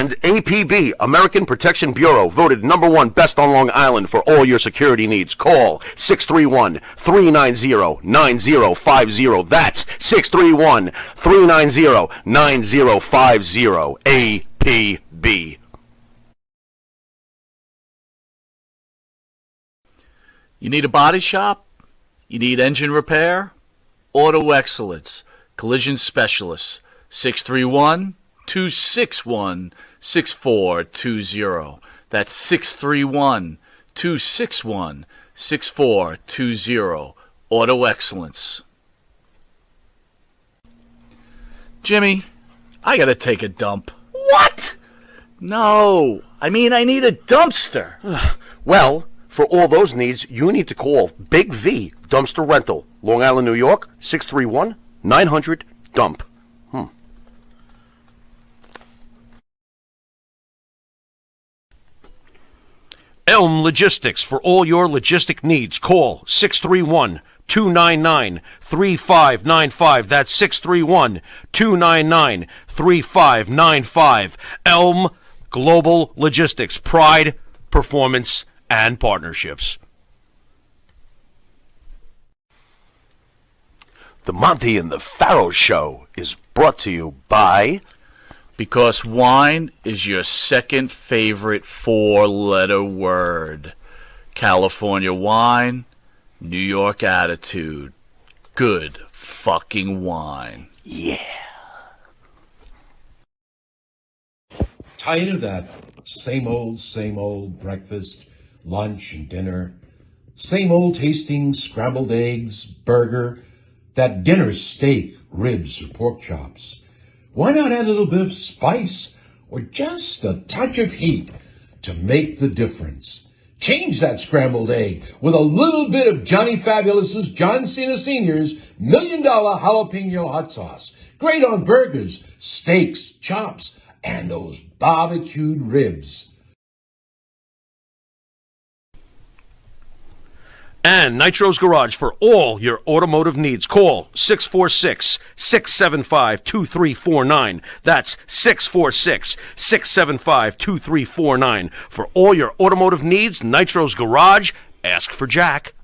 And APB, American Protection Bureau, voted #1 best on Long Island for all your security needs. Call 631-390-9050. That's 631-390-9050. APB. You need a body shop? You need engine repair? Auto Excellence, Collision Specialists, 631-261-6420. That's 631-261-6420. Auto Excellence. Jimmy, I gotta take a dump. What? No, I mean I need a dumpster. Well, for all those needs, you need to call Big V Dumpster Rental, Long Island, New York, 631-900-DUMP. Elm Logistics, for all your logistic needs. Call 631-299-3595. That's 631-299-3595. Elm Global Logistics. Pride, performance, and partnerships. The Monty and the Pharaoh Show is brought to you by... Because wine is your second favorite four-letter word. California wine, New York attitude. Good fucking wine. Yeah. Tired of that same old breakfast, lunch, and dinner? Same old tasting scrambled eggs, burger, that dinner steak, ribs, or pork chops? Why not add a little bit of spice or just a touch of heat to make the difference? Change that scrambled egg with a little bit of Johnny Fabulous's John Cena Sr.'s $1 Million Jalapeno Hot Sauce. Great on burgers, steaks, chops, and those barbecued ribs. And Nitro's Garage for all your automotive needs. Call 646-675-2349. That's 646-675-2349. For all your automotive needs, Nitro's Garage. Ask for Jack.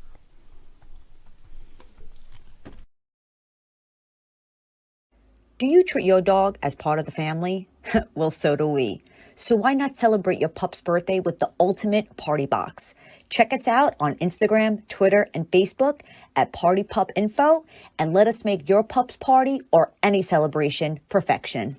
Do you treat your dog as part of the family? Well, so do we. So why not celebrate your pup's birthday with the ultimate party box? Check us out on Instagram, Twitter, and Facebook at Party Pup Info, and let us make your pup's party or any celebration perfection.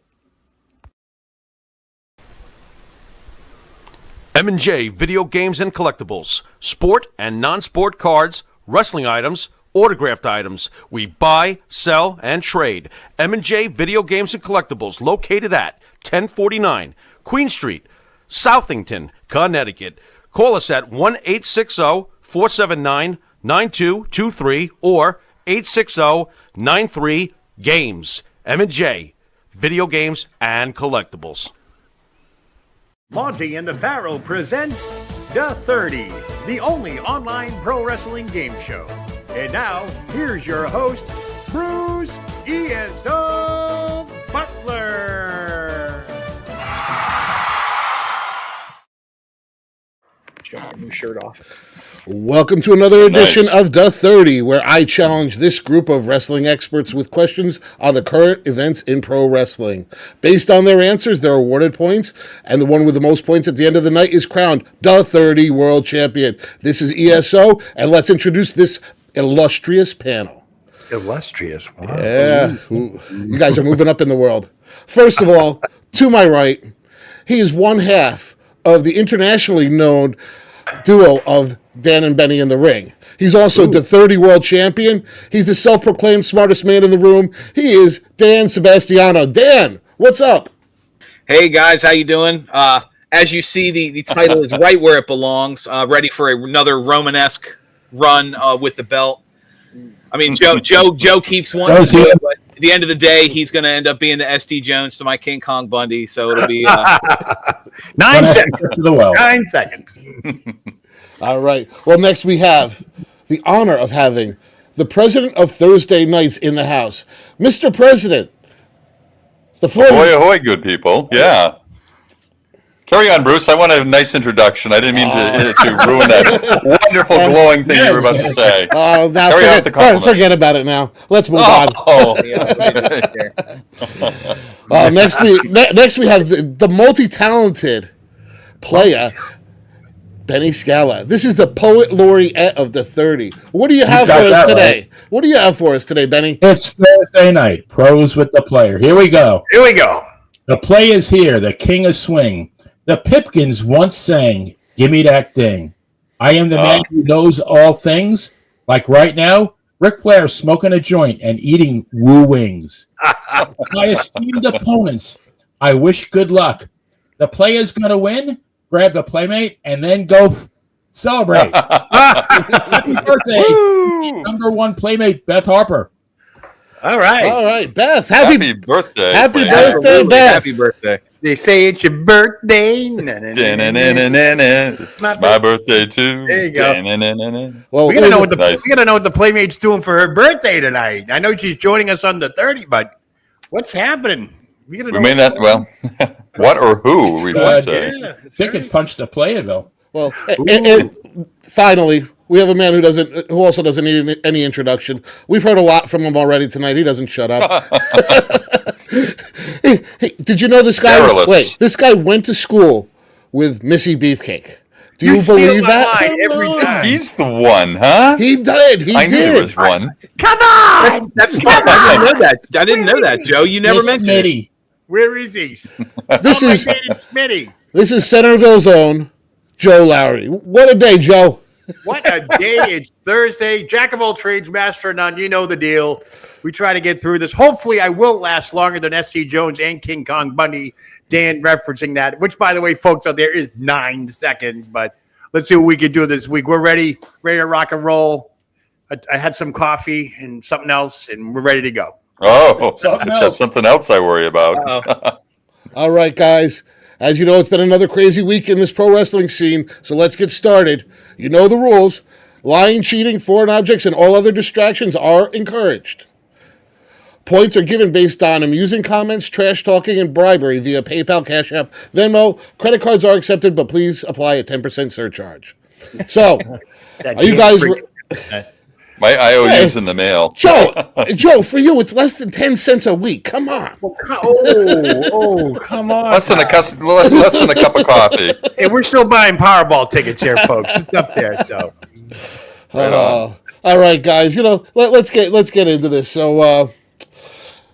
M&J Video Games and Collectibles. Sport and non-sport cards, wrestling items, autographed items. We buy, sell, and trade. M&J Video Games and Collectibles, located at 1049 Queen Street, Southington, Connecticut. Call us at 1-860-479-9223 or 860-93-GAMES. M&J, Video Games and Collectibles. Monty and the Pharaoh presents The 30, the only online pro wrestling game show. And now, here's your host, Bruce ESO Butler. Got my new shirt off. Welcome to another edition of The 30, where I challenge this group of wrestling experts with questions on the current events in pro wrestling. Based on their answers, they're awarded points, and the one with the most points at the end of the night is crowned The 30 World Champion. This is ESO, and let's introduce this illustrious panel. Illustrious. Wow. Yeah, you guys are moving up in the world. First of all, to my right, he is one half of the internationally known duo of Dan and Benny in the ring. He's also the 30 World Champion. He's the self-proclaimed smartest man in the room. He is Dan Sebastiano. Dan, what's up? Hey, guys, how you doing? As you see, the title is right where it belongs. Ready for another Romanesque run with the belt. I mean, Joe keeps wanting to do it, but at the end of the day, he's going to end up being the SD Jones to my King Kong Bundy. So it'll be 9 seconds to the well. 9 seconds. All right. Well, next we have the honor of having the president of Thursday Nights in the house, Mr. President. The floor. Ahoy, ahoy, good people. Yeah. Carry on, Bruce. I want a nice introduction. I didn't mean to ruin that wonderful, glowing thing you were about to say. Oh, now forget about it now. Let's move on. Next we have the multi-talented player, Benny Scala. This is the poet laureate of the 30. What do you have for us today? Right. What do you have for us today, Benny? It's Thursday night. Pros with the player. Here we go. The play is here, the king of swing. The Pipkins once sang, "Give me that thing." I am the man who knows all things. Like right now, Ric Flair smoking a joint and eating woo wings. My esteemed opponents, I wish good luck. The player's going to win. Grab the playmate and then go celebrate. Happy birthday, number one playmate, Beth Harper. All right, Beth. Happy birthday. Happy birthday, Beth. Happy birthday. They say it's your birthday. It's my birthday too. There you go. Well, we gotta know what the playmate's doing for her birthday tonight. I know she's joining us under 30, but what's happening? We may not. Well, what or who we should say. They could punch the player though. Well, and finally, we have a man who also doesn't need any introduction. We've heard a lot from him already tonight. He doesn't shut up. Hey, did you know this guy? Careless. Wait, this guy went to school with Missy Beefcake. Do you believe that? Every time. He's the one, huh? He did. I knew there was one. Come on! That's fine. I didn't know that, Joe. You never mentioned Smitty. it. Where is he? This is Smitty. This is Centerville's own Joe Lowry. What a day, Joe. What a day. It's Thursday. Jack of all trades, master of none. You know the deal. We try to get through this. Hopefully, I will last longer than S.T. Jones and King Kong Bundy. Dan referencing that, which, by the way, folks out there, is 9 seconds. But let's see what we can do this week. We're ready to rock and roll. I had some coffee and something else, and we're ready to go. Oh, that's something else I worry about. All right, guys. As you know, it's been another crazy week in this pro wrestling scene, so let's get started. You know the rules. Lying, cheating, foreign objects, and all other distractions are encouraged. Points are given based on amusing comments, trash talking, and bribery via PayPal, Cash App, Venmo. Credit cards are accepted, but please apply a 10% surcharge. So, are you guys... My IOU's in the mail. Joe, for you, it's less than 10 cents a week. Come on. Come on. Less than a cup of coffee. Hey, we're still buying Powerball tickets here, folks. It's up there, so. Right on. All right, guys. You know, let's get into this. So,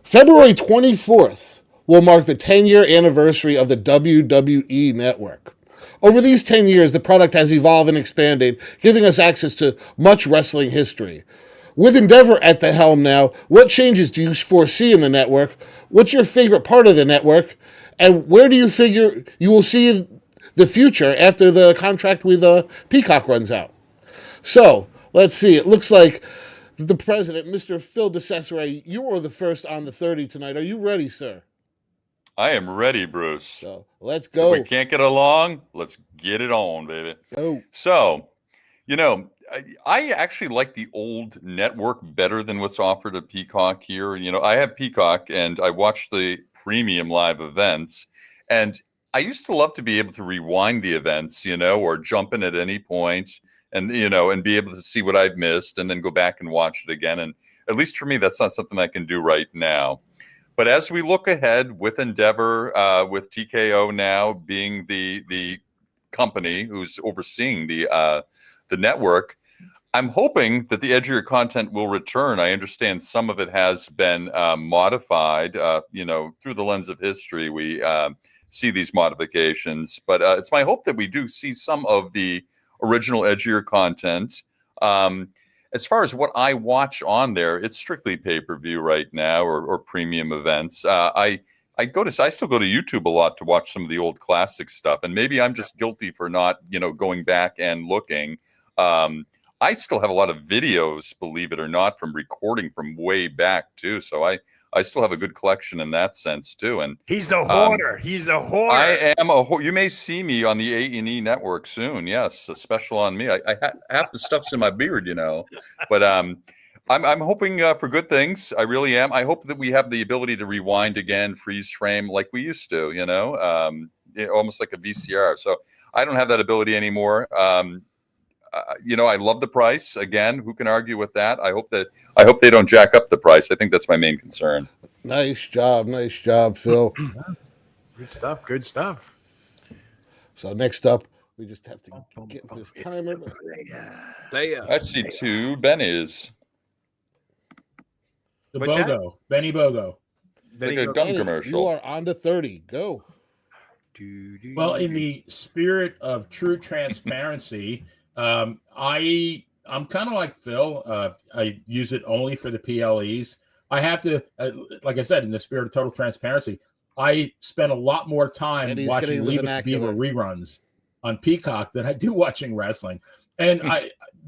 February 24th will mark the 10-year anniversary of the WWE Network. Over these 10 years, the product has evolved and expanded, giving us access to much wrestling history. With Endeavor at the helm now, what changes do you foresee in the network? What's your favorite part of the network? And where do you figure you will see the future after the contract with Peacock runs out? So, let's see. It looks like the president, Mr. Phil DeCesare, you were the first on the 30 tonight. Are you ready, sir? I am ready, Bruce. So let's go. If we can't get along, let's get it on, baby. Go. So, you know, I actually like the old network better than what's offered at Peacock here. You know, I have Peacock and I watch the premium live events, and I used to love to be able to rewind the events, you know, or jump in at any point and, you know, and be able to see what I've missed and then go back and watch it again. And at least for me, that's not something I can do right now. But as we look ahead with Endeavor, with TKO now being the company who's overseeing the network, I'm hoping that the edgier content will return. I understand some of it has been modified. You know, through the lens of history, we see these modifications. But it's my hope that we do see some of the original edgier content. As far as what I watch on there, it's strictly pay-per-view right now or premium events. I still go to YouTube a lot to watch some of the old classic stuff, and maybe I'm just guilty for not, you know, going back and looking. I still have a lot of videos, believe it or not, from recording from way back too. So I still have a good collection in that sense too. And he's a hoarder. He's a hoarder. I am a hoarder. You may see me on the A&E network soon. Yes, a special on me. Half the stuff's in my beard, you know. But I'm hoping for good things. I really am. I hope that we have the ability to rewind again, freeze frame like we used to. You know, almost like a VCR. So I don't have that ability anymore. I love the price. Again, who can argue with that? I hope they don't jack up the price. I think that's my main concern. Nice job, Phil. Good stuff. Good stuff. So next up, we just have to get this timer. I see 2 Bennies. The What's that? BOGO, Benny BOGO. It's like a gun commercial. You are on to 30. Go. Well, in the spirit of true transparency, I'm kind of like Phil. I use it only for the PLEs. I have to, like I said, in the spirit of total transparency, I spend a lot more time watching Leave It to Beaver reruns on Peacock than I do watching wrestling. And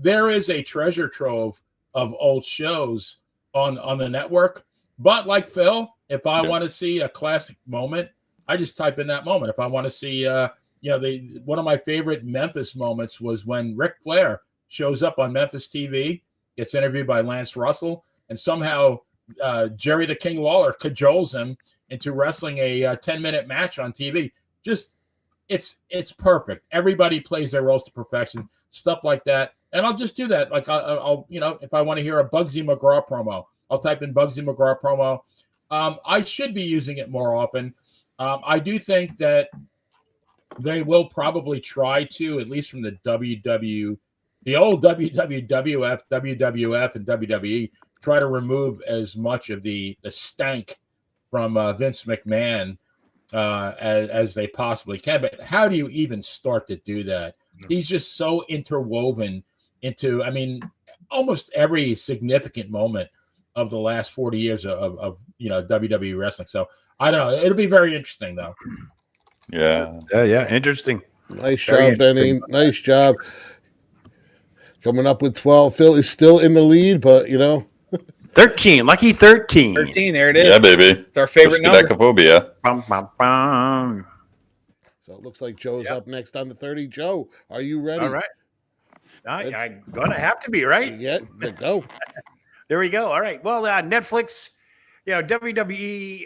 there is a treasure trove of old shows on the network. But like Phil, if I want to see a classic moment, I just type in that moment. If I want to see, one of my favorite Memphis moments was when Ric Flair shows up on Memphis TV, gets interviewed by Lance Russell, and somehow Jerry the King Lawler cajoles him into wrestling a 10-minute match on TV. Just it's perfect. Everybody plays their roles to perfection, stuff like that. And I'll just do that. Like I'll if I want to hear a Bugsy McGraw promo, I'll type in Bugsy McGraw promo. I should be using it more often. I do think that they will probably try to, at least from the old WWF, and WWE, try to remove as much of the stank from Vince McMahon as they possibly can. But how do you even start to do that? He's just so interwoven into, almost every significant moment of the last 40 years of WWE wrestling. So I don't know. It'll be very interesting, though. Yeah. Interesting. Nice job, Benny. Nice job. Coming up with 12. Phil is still in the lead, but 13. Lucky 13. 13. There it is. Yeah, baby. It's our favorite number. Bum, bum, bum. So it looks like Joe's up next on the 30. Joe, are you ready? All right. I'm going to have to be, right? Yeah, go. There we go. All right. Well, Netflix, WWE,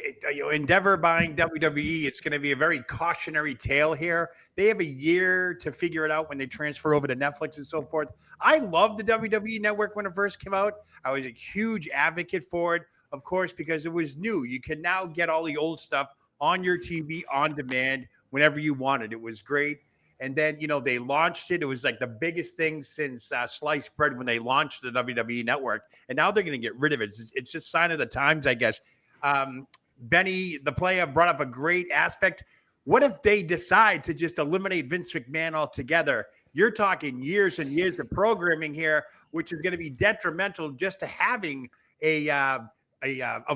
Endeavor buying WWE, it's going to be a very cautionary tale here. They have a year to figure it out when they transfer over to Netflix and so forth. I loved the WWE network when it first came out. I was a huge advocate for it, of course, because it was new. You can now get all the old stuff on your TV on demand whenever you wanted. It was great. And then, they launched it. It was like the biggest thing since sliced bread when they launched the WWE network. And now they're going to get rid of it. It's just sign of the times, I guess. Benny, the player, brought up a great aspect. What if they decide to just eliminate Vince McMahon altogether? You're talking years and years of programming here, which is going to be detrimental just to having a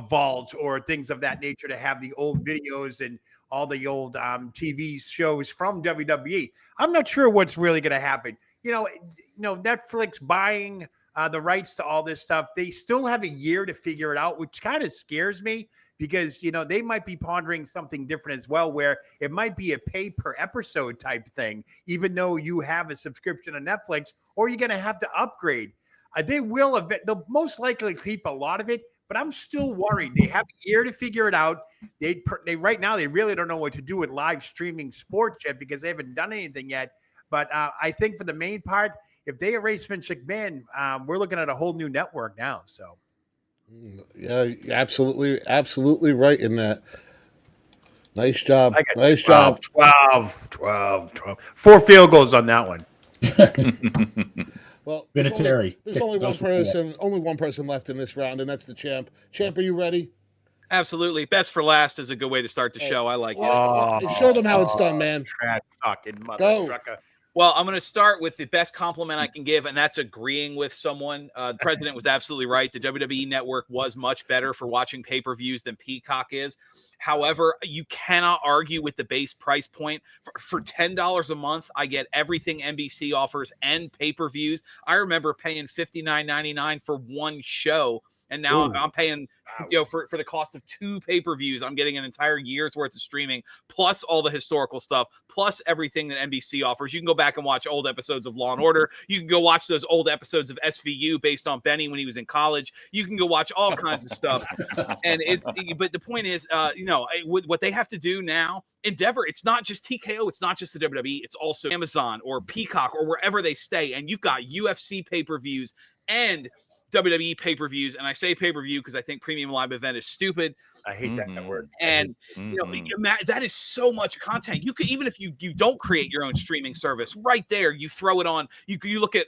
vault or things of that nature, to have the old videos and all the old TV shows from WWE. I'm not sure what's really going to happen. Netflix buying the rights to all this stuff, they still have a year to figure it out, which kind of scares me because, they might be pondering something different as well, where it might be a pay per episode type thing, even though you have a subscription to Netflix, or you're going to have to upgrade. They'll most likely keep a lot of it, but I'm still worried. They have a year to figure it out. They right now, they really don't know what to do with live streaming sports yet because they haven't done anything yet. But I think for the main part, if they erase Vince McMahon, we're looking at a whole new network now. So, yeah, absolutely right in that. Nice job. Nice job. 12. 4 field goals on that one. Well, Vinatieri. There's only one person left in this round, and that's the champ. Champ, are you ready? Absolutely. Best for last is a good way to start the show. I like it. Show them how it's done, man. Trash talking mother Go. trucker. Well, I'm going to start with the best compliment I can give, and that's agreeing with someone. The president was absolutely right. The WWE Network was much better for watching pay-per-views than Peacock is. However, you cannot argue with the base price point. For $10 a month, I get everything NBC offers and pay-per-views. I remember paying $59.99 for one show And now I'm paying, for the cost of 2 pay-per-views, I'm getting an entire year's worth of streaming, plus all the historical stuff, plus everything that NBC offers. You can go back and watch old episodes of Law & Order. You can go watch those old episodes of SVU based on Benny when he was in college. You can go watch all kinds of stuff. And but the point is, what they have to do now, Endeavor, it's not just TKO, it's not just the WWE, it's also Amazon or Peacock or wherever they stay. And you've got UFC pay-per-views and WWE pay-per-views, and I say pay-per-view because I think premium live event is stupid. I hate that word. And that is so much content. You could, even if you don't create your own streaming service, right there, you throw it on. You look at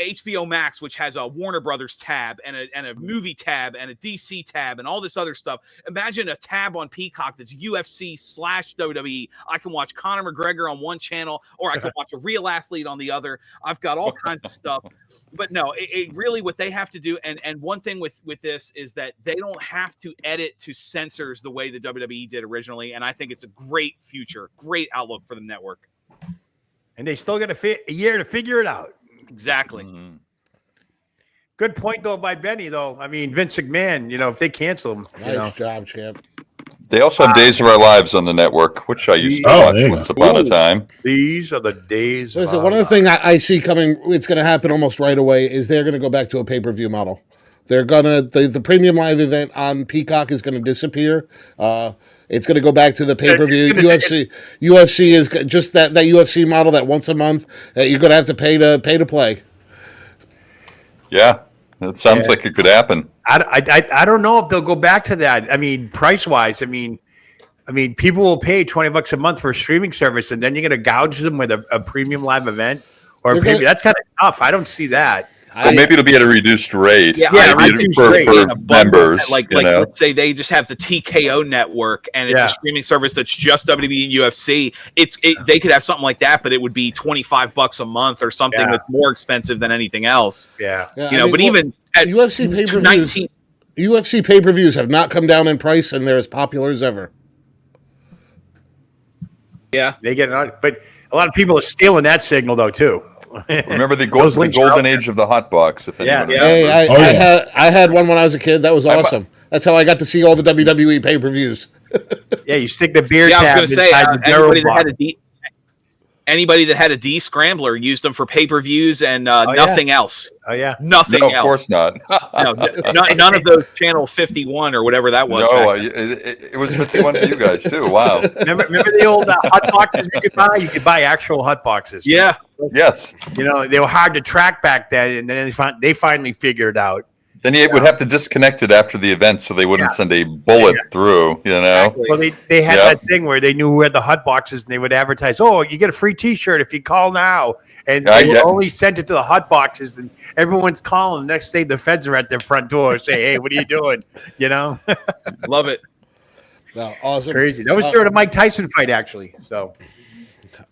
HBO Max, which has a Warner Brothers tab and a movie tab and a DC tab and all this other stuff. Imagine a tab on Peacock that's UFC/WWE. I can watch Conor McGregor on one channel, or I can watch a real athlete on the other. I've got all kinds of stuff. But no, it really, what they have to do, and one thing with this is that they don't have to edit to censors the way the WWE did originally, and I think it's a great future, great outlook for the network. And they still got a year to figure it out. Exactly. Good point, though, by Benny, though. I mean, Vince McMahon, if they cancel him. Nice job, champ. They also have Days of Our Lives on the network, which I used to watch once upon a time. These are the days. Listen, one of the things I see coming, it's going to happen almost right away, is they're going to go back to a pay-per-view model. They're going to, the premium live event on Peacock is going to disappear. It's going to go back to the pay-per-view. UFC is just that UFC model, that once a month that you're going to have to pay to play. Yeah, it sounds like it could happen. I don't know if they'll go back to that. I mean, price-wise, I mean, people will pay $20 a month for a streaming service, and then you're going to gouge them with a premium live event or that's kind of tough. I don't see that. Maybe it'll be at a reduced rate. Yeah, for members. Like let's say they just have the TKO network and it's a streaming service that's just WWE and UFC. They could have something like that, but it would be $25 a month or something that's more expensive than anything else. Yeah. But even at UFC pay-per-views, UFC pay-per-views have not come down in price, and they're as popular as ever. Yeah, they get it on, but a lot of people are stealing that signal though too. Remember the golden age of the hot box? If anyone remembers. I had one when I was a kid. That was awesome. That's how I got to see all the WWE pay-per-views. Yeah, you stick the beer tab. I was going to say anybody that had a D scrambler used them for pay-per-views and nothing else. Oh yeah, nothing else. Of course not. None of those channel 51 or whatever that was. No, it was 51 for you guys too. Wow. Remember the old hot boxes you could buy? You could buy actual hot boxes. Yeah. Yes. They were hard to track back then, and then they finally figured it out. Then you would have to disconnect it after the event so they wouldn't send a bullet through, Exactly. Well, they had that thing where they knew who had the hot boxes, and they would advertise, you get a free T-shirt if you call now. And they would only send it to the hot boxes, and everyone's calling. The next day, the feds are at their front door say, hey, what are you doing? Love it. Well, awesome. Crazy. That was during a Mike Tyson fight, actually. So,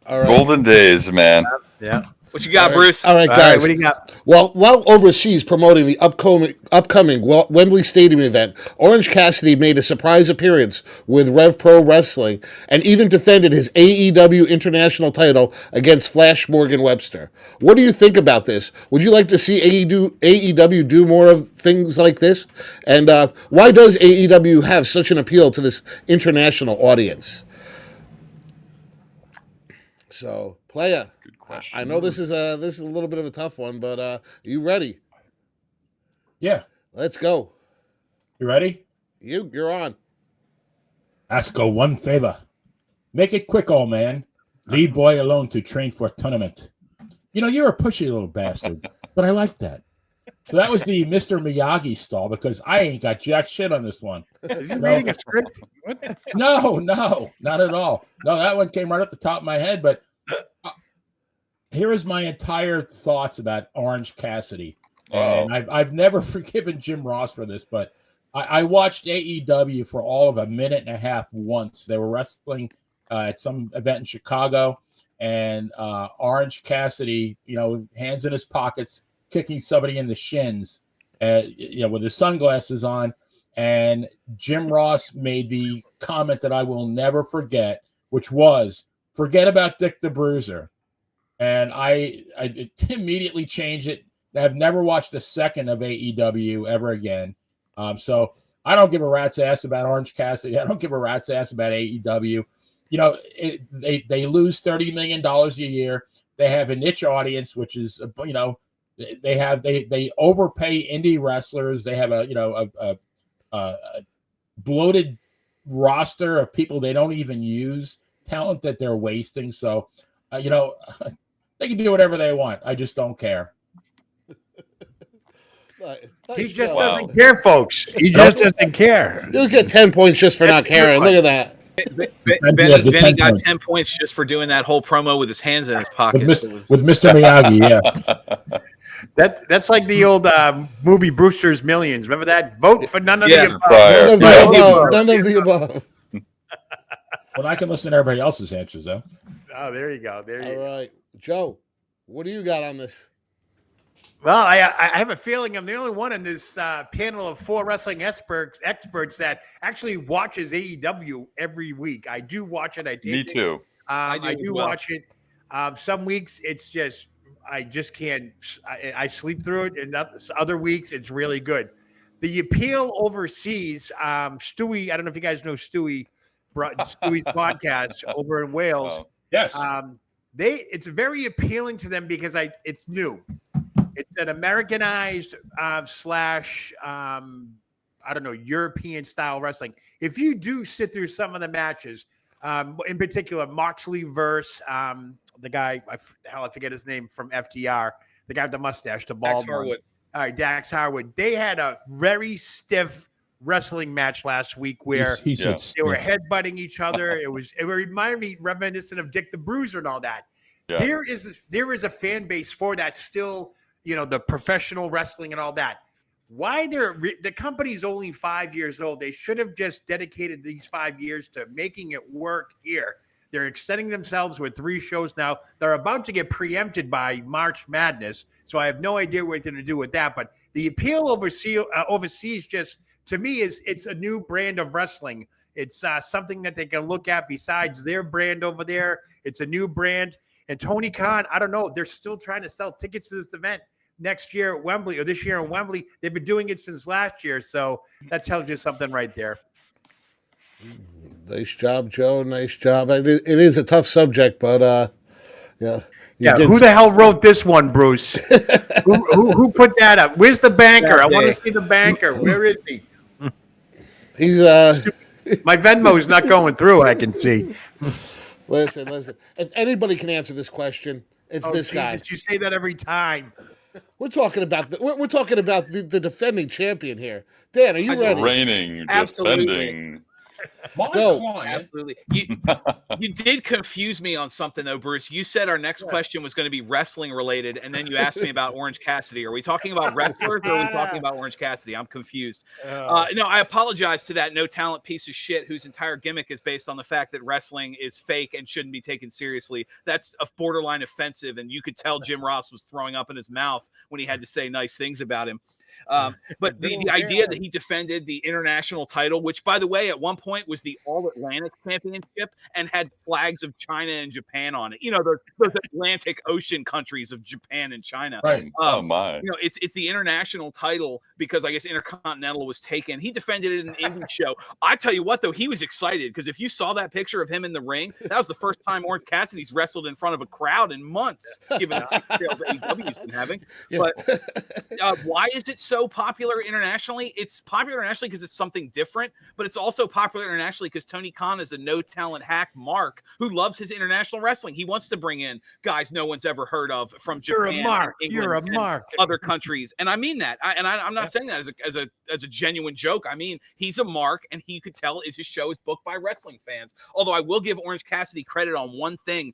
all right. Golden days, man. Yeah. What you got, Bruce? All right, guys. What do you got? Well, while overseas promoting the upcoming Wembley Stadium event, Orange Cassidy made a surprise appearance with Rev Pro Wrestling and even defended his AEW International title against Flash Morgan Webster. What do you think about this? Would you like to see AEW do more of things like this? And why does AEW have such an appeal to this international audience? So, Playa. I know this is a little bit of a tough one, but are you ready? Yeah. Let's go. You ready? You're on. Ask her one favor. Make it quick, old man. Leave boy alone to train for a tournament. You're a pushy little bastard, but I like that. So that was the Mr. Miyagi stall because I ain't got jack shit on this one. Is he reading a script? No, not at all. No, that one came right off the top of my head, but here is my entire thoughts about Orange Cassidy. And I've never forgiven Jim Ross for this, but I watched AEW for all of a minute and a half once. They were wrestling at some event in Chicago, and Orange Cassidy, hands in his pockets, kicking somebody in the shins, with his sunglasses on. And Jim Ross made the comment that I will never forget, which was, forget about Dick the Bruiser. And I immediately changed it. I've never watched a second of AEW ever again. So I don't give a rat's ass about Orange Cassidy. I don't give a rat's ass about AEW. You know, they lose $30 million a year. They have a niche audience, which is, you know, they overpay indie wrestlers. They have a bloated roster of people they don't even use, talent that they're wasting. So, you know, they can do whatever they want. I just don't care. He just doesn't care, folks. He just doesn't care. You'll get 10 points just for not caring. Look at that. Benny got 10 points just for doing that whole promo with his hands in his pocket. With Mr. Miyagi, yeah. That's like the old movie Brewster's Millions. Remember that? Vote for none of the above. None of the above. Well, I can listen to everybody else's answers, though. Oh, there you go. All right. Joe, what do you got on this? Well, I have a feeling I'm the only one in this panel of 4 wrestling experts that actually watches AEW every week. I do watch it. Me too. I do watch it. Some weeks it's just I just can't. I sleep through it, and other weeks it's really good. The appeal overseas, Stewie. I don't know if you guys know Stewie's podcast over in Wales. Oh. Yes. It's very appealing to them because it's new. It's an Americanized slash I don't know, European style wrestling. If you do sit through some of the matches, in particular Moxley versus the guy, I forget his name, from FTR, the guy with the mustache, the bald one. All right, Dax Harwood. They had a very stiff wrestling match last week where they were headbutting each other. It reminded me reminiscent of Dick the Bruiser and all that. Yeah. There is a fan base for that still. You know, the professional wrestling and all that. Why the company's only 5 years old. They should have just dedicated these 5 years to making it work here. They're extending themselves with 3 shows now. They're about to get preempted by March Madness, so I have no idea what they're going to do with that. But the appeal overseas just, to me, it's a new brand of wrestling. It's something that they can look at besides their brand over there. It's a new brand. And Tony Khan, I don't know, they're still trying to sell tickets to this event next year at Wembley or this year in Wembley. They've been doing it since last year. So that tells you something right there. Nice job, Joe. Nice job. It is a tough subject, but yeah. Who the hell wrote this one, Bruce? who put that up? Where's the banker? I want to see the banker. Where is he? He's my Venmo is not going through. I can see. Listen. If anybody can answer this question, it's this guy. You say that every time. We're talking about the defending champion here. Dan, are you ready? Reigning, defending. My client. Absolutely. You did confuse me on something, though, Bruce. You said our next question was going to be wrestling related, and then you asked me about Orange Cassidy. Are we talking about wrestlers or are we talking about Orange Cassidy? I'm confused. No, I apologize to that no-talent piece of shit whose entire gimmick is based on the fact that wrestling is fake and shouldn't be taken seriously. That's a borderline offensive, and you could tell Jim Ross was throwing up in his mouth when he had to say nice things about him. But the idea that he defended the international title, which, by the way, at one point was the All-Atlantic Championship and had flags of China and Japan on it. You know, those Atlantic Ocean countries of Japan and China. Right. Oh, my. You know, it's the international title because I guess Intercontinental was taken. He defended it in an indie show. I tell you what, though, he was excited because if you saw that picture of him in the ring, that was the first time Orange Cassidy's wrestled in front of a crowd in months, given the sales AEW's been having. Yeah. But why is it so popular internationally? It's popular internationally because it's something different, but it's also popular internationally because Tony Khan is a no-talent hack mark who loves his international wrestling. He wants to bring in guys no one's ever heard of from Japan, England, and other countries, and I mean that. I'm not saying that as a genuine joke. I mean he's a mark, and he could tell his show is booked by wrestling fans. Although I will give Orange Cassidy credit on one thing.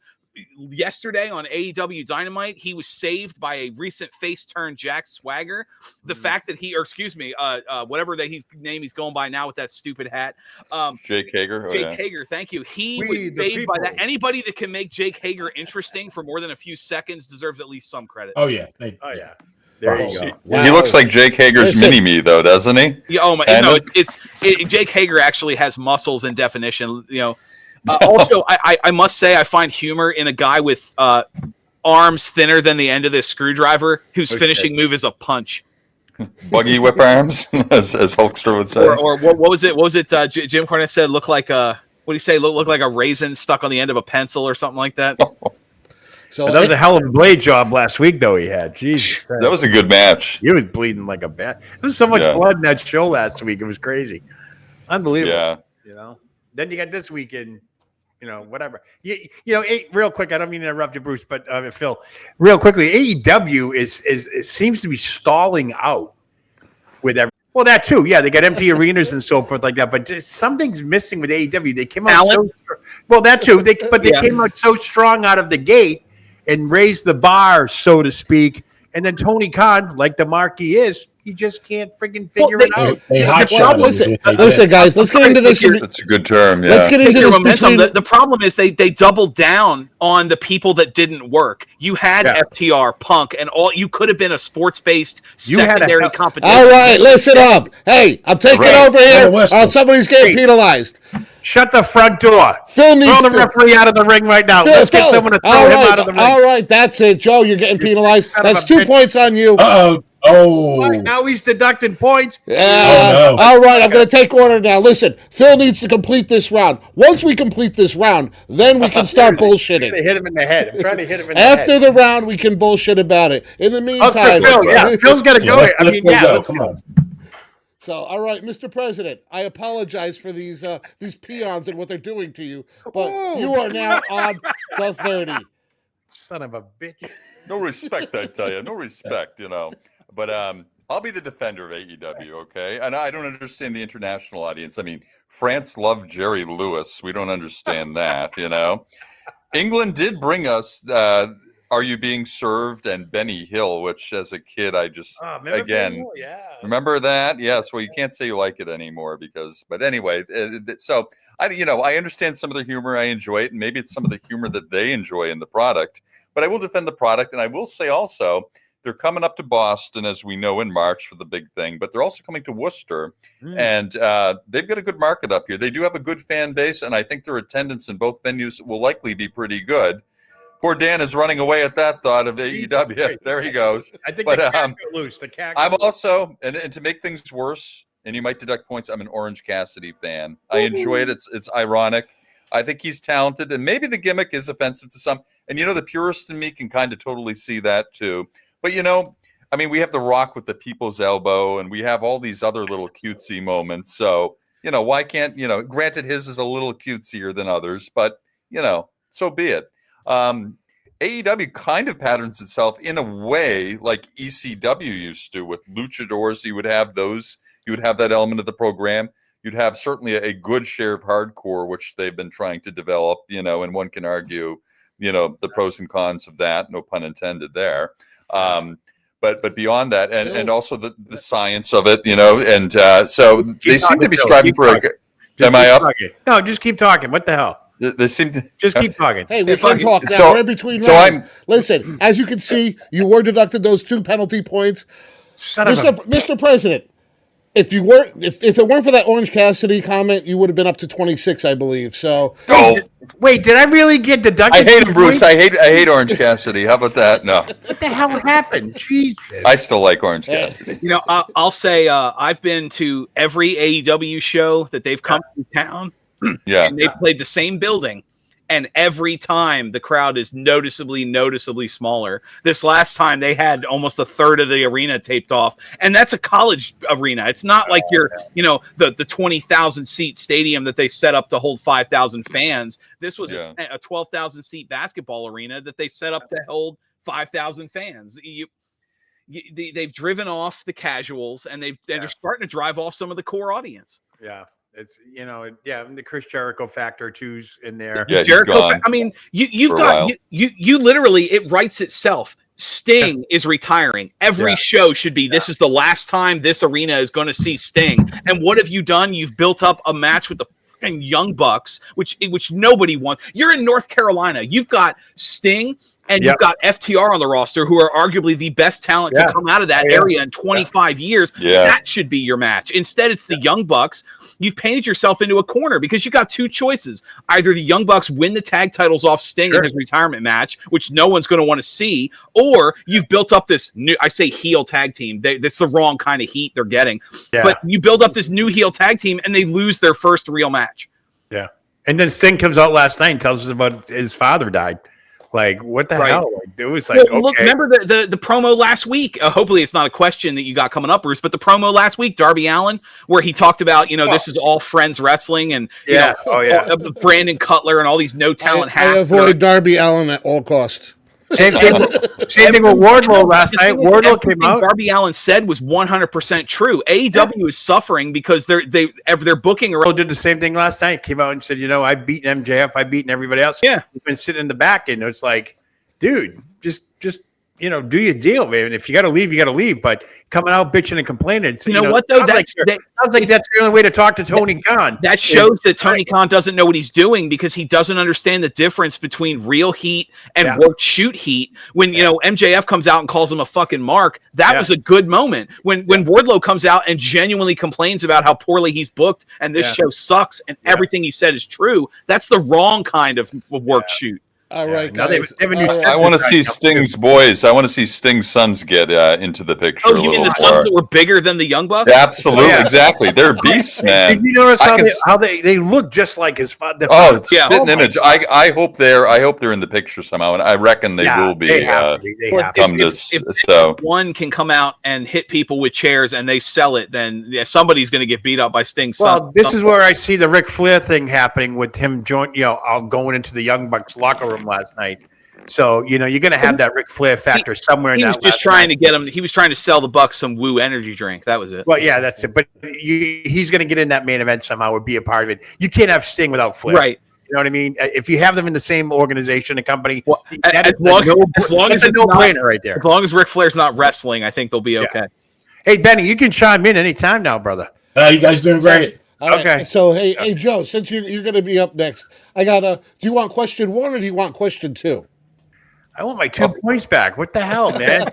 Yesterday on AEW Dynamite, he was saved by a recent face turn Jack Swagger. The fact that whatever his name he's going by now with that stupid hat. Jake Hager. Jake Hager, thank you. He was saved by that. Anybody that can make Jake Hager interesting for more than a few seconds deserves at least some credit. Oh yeah. There you go. Wow. He looks like Jake Hager's mini-me, though, doesn't he? Yeah, oh my! No, Jake Hager actually has muscles and definition. You know. Also, I must say I find humor in a guy with arms thinner than the end of this screwdriver whose finishing move is a punch. Buggy whip arms, as Hulkster would say. Or what was it? What was it? Jim Cornette said look like a what do you say? Look like a raisin stuck on the end of a pencil or something like that. So that was a hell of a blade job last week, though. He had Jesus Christ. That was a good match. He was bleeding like a bat. There was so much blood in that show last week. It was crazy, unbelievable. Yeah. You know. Then you got this weekend. You know, whatever. Real quick. I don't mean to interrupt you, Bruce, but Phil, real quickly, AEW seems to be stalling out with every. Well, that too. Yeah, they got empty arenas and so forth like that. But just something's missing with AEW. They came out so strong. Well, that too. They came out so strong out of the gate and raised the bar, so to speak. And then Tony Khan, like the mark he is, he just can't freaking figure it out. Listen, guys, let's get into this. That's a good term. Yeah. Let's get into this. Momentum. The problem is they doubled down on the people that didn't work. You had FTR, Punk, and all. You could have been a sports-based secondary competition. All right, listen up. Hey, I'm taking over here. Somebody's getting penalized. Shut the front door. Phil needs throw the referee out of the ring right now. Let's get someone to throw him out of the ring. All right, that's it, Joe. You're getting penalized. That's 2 points on you. Uh-oh. Oh. Right, now he's deducting points. No. All right, I'm going to take order now. Listen, Phil needs to complete this round. Once we complete this round, then we can start bullshitting. I'm trying to hit him in the head. After the round, we can bullshit about it. In the meantime, Phil's got to go. Let's come on. So, all right, Mr. President, I apologize for these peons and what they're doing to you, but you are now on the 30. Son of a bitch. No respect, I tell you. No respect, But I'll be the defender of AEW, okay? And I don't understand the international audience. I mean, France loved Jerry Lewis. We don't understand that, England did bring us Are You Being Served and Benny Hill, which as a kid I just remember that? Yes, well you can't say you like it anymore but anyway, so I understand some of the humor, I enjoy it, and maybe it's some of the humor that they enjoy in the product, but I will defend the product, and I will say also they're coming up to Boston, as we know, in March for the big thing, but they're also coming to Worcester, and they've got a good market up here. They do have a good fan base, and I think their attendance in both venues will likely be pretty good. Poor Dan is running away at that thought of AEW. There he goes. I think the cat got loose. I'm also, and to make things worse, and you might deduct points, I'm an Orange Cassidy fan. I enjoy it. It's ironic. I think he's talented, and maybe the gimmick is offensive to some. And the purist in me can kind of totally see that too. But we have The Rock with the people's elbow, and we have all these other little cutesy moments. So why can't Granted, his is a little cutesier than others, but so be it. AEW kind of patterns itself in a way like ECW used to with luchadors. You would have that element of the program. You'd have certainly a good share of hardcore, which they've been trying to develop, and one can argue, the pros and cons of that, no pun intended there. But beyond that, and also the science of it, and so they seem to be striving for am I up? No, just keep talking. What the hell? They seem to just keep talking. Hey, we can talk now. We're in between rounds. Listen, as you can see, you were deducted those 2 penalty points. Mr. President, if it weren't for that Orange Cassidy comment, you would have been up to 26, I believe. So, wait, did I really get deducted? I hate him, Bruce. I hate Orange Cassidy. How about that? No. What the hell happened? Jesus. I still like Orange Cassidy. I'll say I've been to every AEW show that they've come to town. Yeah, and they've played the same building, and every time the crowd is noticeably smaller. This last time they had almost a third of the arena taped off, and that's a college arena. It's not like the 20,000 seat stadium that they set up to hold 5,000 fans. This was a 12,000 seat basketball arena that they set up to hold 5,000 fans. They've driven off the casuals, and they're starting to drive off some of the core audience. Yeah. It's the Chris Jericho factor two's in there. Yeah, Jericho. I mean, you've got you literally, it writes itself. Sting is retiring. Every show should be. This is the last time this arena is going to see Sting. And what have you done? You've built up a match with the fucking Young Bucks, which nobody wants. You're in North Carolina. You've got Sting And you've got FTR on the roster, who are arguably the best talent to come out of that area in 25 years. That should be your match. Instead, it's the Young Bucks. You've painted yourself into a corner because you got two choices. Either the Young Bucks win the tag titles off Sting in his retirement match, which no one's going to want to see, or you've built up this new, I say heel tag team. That's the wrong kind of heat they're getting. Yeah. But you build up this new heel tag team and they lose their first real match. Yeah. And then Sting comes out last night and tells us about his father died. Like, what the hell? Like, it was like, okay. Look, remember the promo last week? Hopefully it's not a question that you got coming up, Bruce, but the promo last week, Darby Allin, where he talked about, this is all friends wrestling and, Brandon Cutler and all these no-talent hacks. I avoid Darby Allin at all costs. Same thing with Wardlow last night. Wardlow came out. Darby Allin said was 100% true. AEW is suffering because they're booking. Wardlow did the same thing last night. Came out and said, I've beaten MJF. I've beaten everybody else. Yeah, he's been sitting in the back, and it's like, dude, just do your deal, man. If you got to leave, you got to leave. But coming out bitching and complaining, what though? Sounds like that's the only way to talk to Tony Khan. That shows that Tony Khan doesn't know what he's doing because he doesn't understand the difference between real heat and work shoot heat. When MJF comes out and calls him a fucking mark, that was a good moment. When Wardlow comes out and genuinely complains about how poorly he's booked and this show sucks and everything he said is true, that's the wrong kind of work shoot. All right, guys. I want to see Sting's boys. I want to see Sting's sons get into the picture. Oh, you mean the sons that were bigger than the Young Bucks? Absolutely, exactly. They're beasts, man. Did you notice how they look just like his father? It's spitting image. I hope they're in the picture somehow, and I reckon they will be. They have to. If one can come out and hit people with chairs and they sell it, then somebody's going to get beat up by Sting's sons. Well, this is where I see the Ric Flair thing happening with him going into the Young Bucks locker room last night. So, you're going to have that Ric Flair factor somewhere in that. He was just trying to get him. He was trying to sell the Bucks some Woo energy drink. That was it. Well, yeah, that's it. But he's going to get in that main event somehow or be a part of it. You can't have Sting without Flair. Right. You know what I mean? If you have them in the same organization and company, as long as it's no-brainer right there. As long as Ric Flair's not wrestling, I think they'll be okay. Hey, Benny, you can chime in anytime now, brother. You guys doing great. Okay. So, hey, Joe, since you're going to be up next, do you want question 1 or do you want question 2? I want my 2 points back. What the hell, man?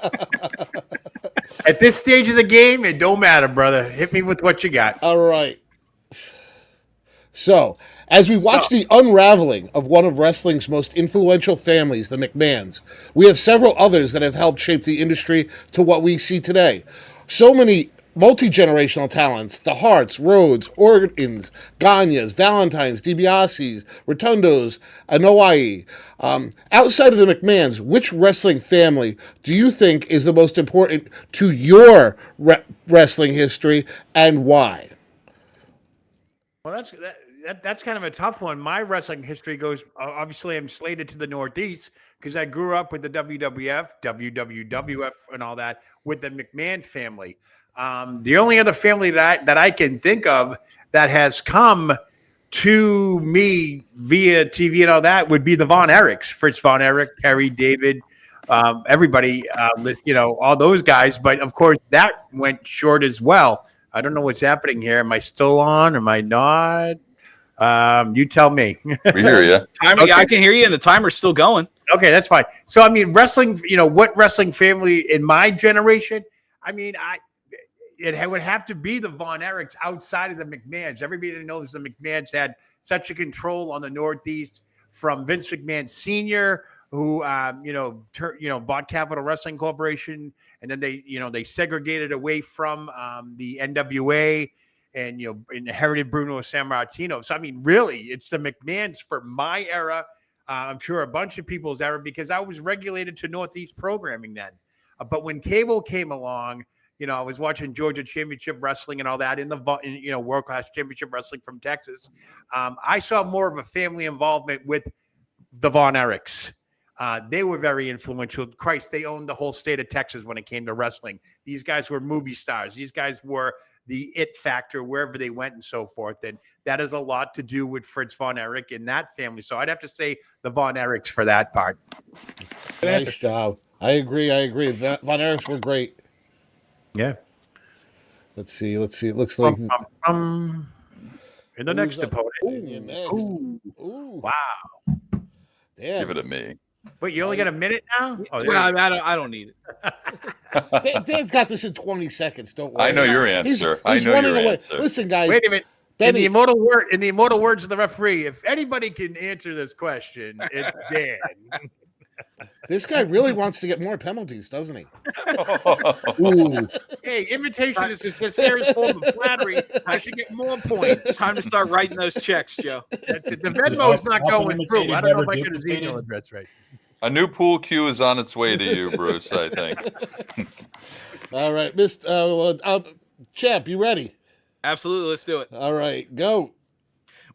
At this stage of the game, it don't matter, brother. Hit me with what you got. All right. So, as we watch the unraveling of one of wrestling's most influential families, the McMahons, we have several others that have helped shape the industry to what we see today. So many multi-generational talents, the Harts, Rhodes, Ortons, Gagnes, Valentines, DiBiase's, Rotundos, Anoa'i. Outside of the McMahons, which wrestling family do you think is the most important to your wrestling history and why? Well, that's kind of a tough one. My wrestling history goes, obviously I'm slated to the Northeast because I grew up with the WWF, WWF, and all that with the McMahon family. The only other family that I can think of that has come to me via TV and all that would be the Von Erichs, Fritz Von Erich, Kerry, David, everybody, all those guys. But of course, that went short as well. I don't know what's happening here. Am I still on? Am I not? You tell me. We hear you. Okay. I can hear you, and the timer's still going. Okay, that's fine. So, I mean, wrestling, what wrestling family in my generation? I mean, it would have to be the Von Erichs outside of the McMahons. Everybody knows the McMahons had such a control on the Northeast from Vince McMahon Sr., who, bought Capital Wrestling Corporation, and then they segregated away from the NWA and, inherited Bruno Sammartino. So, I mean, really, it's the McMahons for my era. I'm sure a bunch of people's era because I was regulated to Northeast programming then. But when cable came along, I was watching Georgia Championship Wrestling and all that in World Class Championship Wrestling from Texas. I saw more of a family involvement with the Von Erichs. They were very influential. Christ, they owned the whole state of Texas when it came to wrestling. These guys were movie stars. These guys were the it factor wherever they went and so forth. And that has a lot to do with Fritz Von Erich and that family. So I'd have to say the Von Erichs for that part. Nice job. I agree. Von Erichs were great. Yeah. Let's see. It looks like in the next opponent. Ooh. Wow. Damn. Give it to me. But you only got a minute now? Oh, Well, I don't need it. Dan's got this in 20 seconds. Don't worry. I know your answer. He's I know running your away. answer. Listen, guys. Wait a minute. Benny, In the immortal words of the referee, if anybody can answer this question, it's Dan. this guy really wants to get more penalties, doesn't he? Ooh. Hey, imitation is just a serious form of flattery. I should get more points. Time to start writing those checks, Joe. That's it. The Venmo's not going through. I don't know if I Never get his email address right. A new pool cue is on its way to you, Bruce, I think. All right, Champ, you ready? Absolutely. Let's do it. All right, go.